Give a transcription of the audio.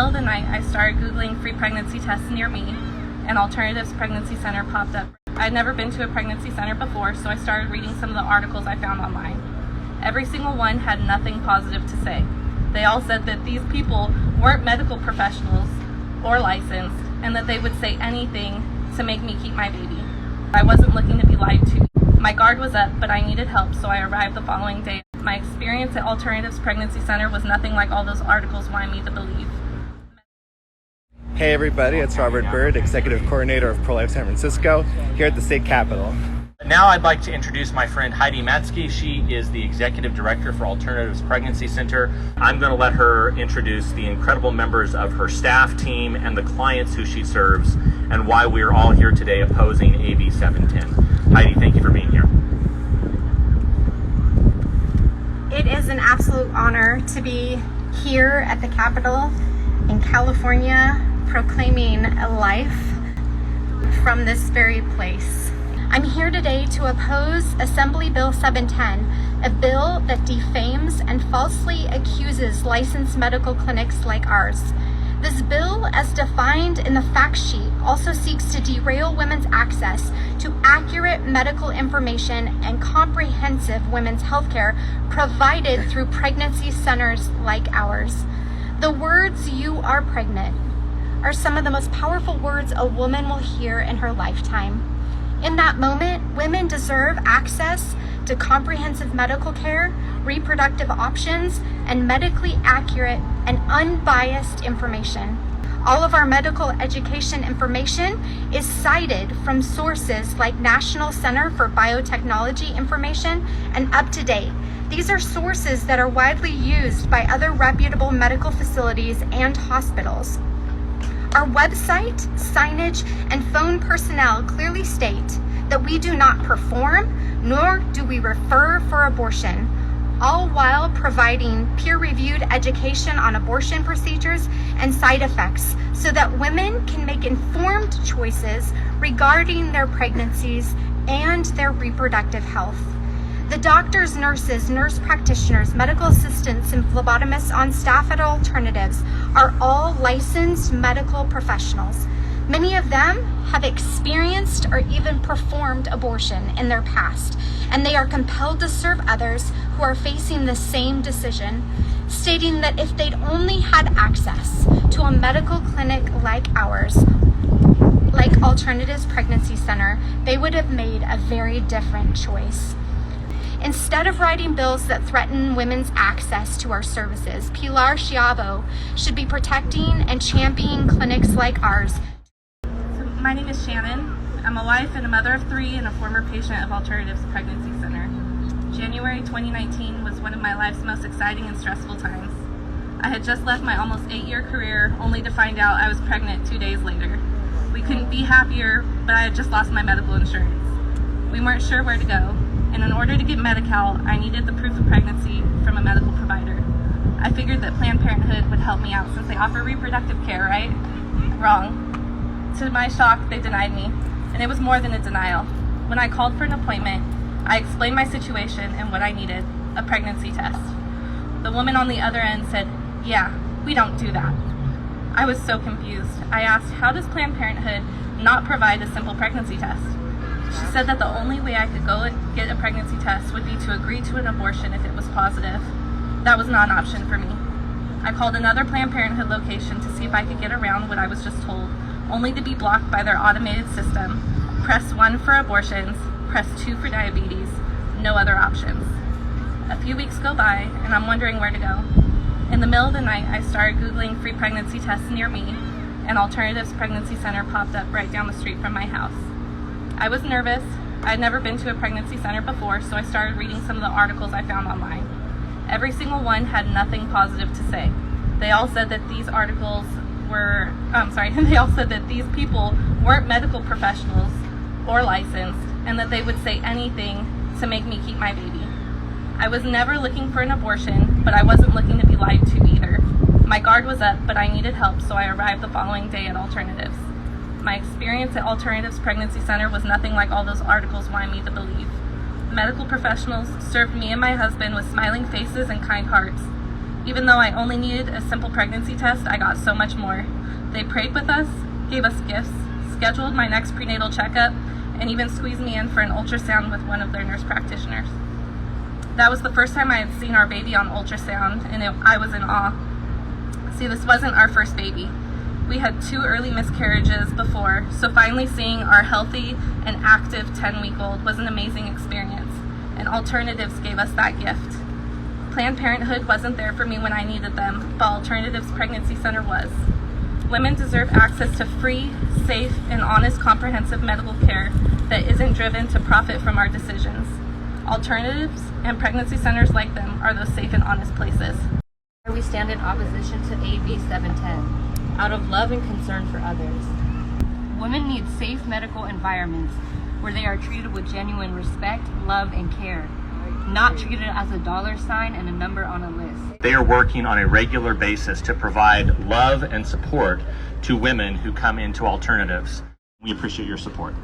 middle of the night, I started Googling free pregnancy tests near me, and Alternatives Pregnancy Center popped up. I'd never been to a pregnancy center before, so I started reading some of the articles I found online. Every single one had nothing positive to say. They all said that these people weren't medical professionals or licensed, and that they would say anything to make me keep my baby. I wasn't looking to be lied to. My guard was up, but I needed help, so I arrived the following day. My experience at Alternatives Pregnancy Center was nothing like all those articles wanted me to believe. Hey everybody, it's Robert Bird, Executive Coordinator of Pro-Life San Francisco, here at the State Capitol. Now I'd like to introduce my friend Heidi Matzke. She is the Executive Director for Alternatives Pregnancy Center. I'm going to let her introduce the incredible members of her staff team and the clients who she serves, and why we're all here today opposing AB 710. Heidi, thank you for being here. It is an absolute honor to be here at the Capitol in California, proclaiming a life from this very place. I'm here today to oppose Assembly Bill 710, a bill that defames and falsely accuses licensed medical clinics like ours. This bill, as defined in the fact sheet, also seeks to derail women's access to accurate medical information and comprehensive women's health care provided through pregnancy centers like ours. The words "you are pregnant" are some of the most powerful words a woman will hear in her lifetime. In that moment, women deserve access to comprehensive medical care, reproductive options, and medically accurate and unbiased information. All of our medical education information is cited from sources like National Center for Biotechnology Information and UpToDate. These are sources that are widely used by other reputable medical facilities and hospitals. Our website, signage, and phone personnel clearly state that we do not perform, nor do we refer for abortion, all while providing peer-reviewed education on abortion procedures and side effects so that women can make informed choices regarding their pregnancies and their reproductive health. The doctors, nurses, nurse practitioners, medical assistants, and phlebotomists on staff at Alternatives are all licensed medical professionals. Many of them have experienced or even performed abortion in their past, and they are compelled to serve others who are facing the same decision, stating that if they'd only had access to a medical clinic like ours, like Alternatives Pregnancy Center, they would have made a very different choice. Instead of writing bills that threaten women's access to our services, Pilar Schiavo should be protecting and championing clinics like ours. My name is Shannon. I'm a wife and a mother of 3 and a former patient of Alternatives Pregnancy Center. January 2019 was one of my life's most exciting and stressful times. I had just left my almost 8-year career only to find out I was pregnant 2 days later. We couldn't be happier, but I had just lost my medical insurance. We weren't sure where to go, and in order to get Medi-Cal, I needed the proof of pregnancy from a medical provider. I figured that Planned Parenthood would help me out since they offer reproductive care, right? Wrong. To my shock, they denied me, and it was more than a denial. When I called for an appointment, I explained my situation and what I needed, a pregnancy test. The woman on the other end said, "Yeah, we don't do that." I was so confused. I asked, how does Planned Parenthood not provide a simple pregnancy test? She said that the only way I could go and get a pregnancy test would be to agree to an abortion if it was positive. That was not an option for me. I called another Planned Parenthood location to see if I could get around what I was just told, only to be blocked by their automated system. Press 1 for abortions, press 2 for diabetes, no other options. A few weeks go by, and I'm wondering where to go. In the middle of the night, I started Googling free pregnancy tests near me, and Alternatives Pregnancy Center popped up right down the street from my house. I was nervous. I'd never been to a pregnancy center before, so I started reading some of the articles I found online. Every single one had nothing positive to say. They all said that these people weren't medical professionals or licensed, and that they would say anything to make me keep my baby. I was never looking for an abortion, but I wasn't looking to be lied to either. My guard was up, but I needed help, so I arrived the following day at Alternatives. My experience at Alternatives Pregnancy Center was nothing like all those articles wanted me to believe. Medical professionals served me and my husband with smiling faces and kind hearts. Even though I only needed a simple pregnancy test, I got so much more. They prayed with us, gave us gifts, scheduled my next prenatal checkup, and even squeezed me in for an ultrasound with one of their nurse practitioners. That was the first time I had seen our baby on ultrasound, and I was in awe. See, this wasn't our first baby. We had 2 early miscarriages before, so finally seeing our healthy and active 10-week-old was an amazing experience, and Alternatives gave us that gift. Planned Parenthood wasn't there for me when I needed them, but Alternatives Pregnancy Center was. Women deserve access to free, safe, and honest comprehensive medical care that isn't driven to profit from our decisions. Alternatives and pregnancy centers like them are those safe and honest places. We stand in opposition to AB 710, out of love and concern for others. Women need safe medical environments where they are treated with genuine respect, love, and care, not treated as a dollar sign and a number on a list. They are working on a regular basis to provide love and support to women who come into Alternatives. We appreciate your support.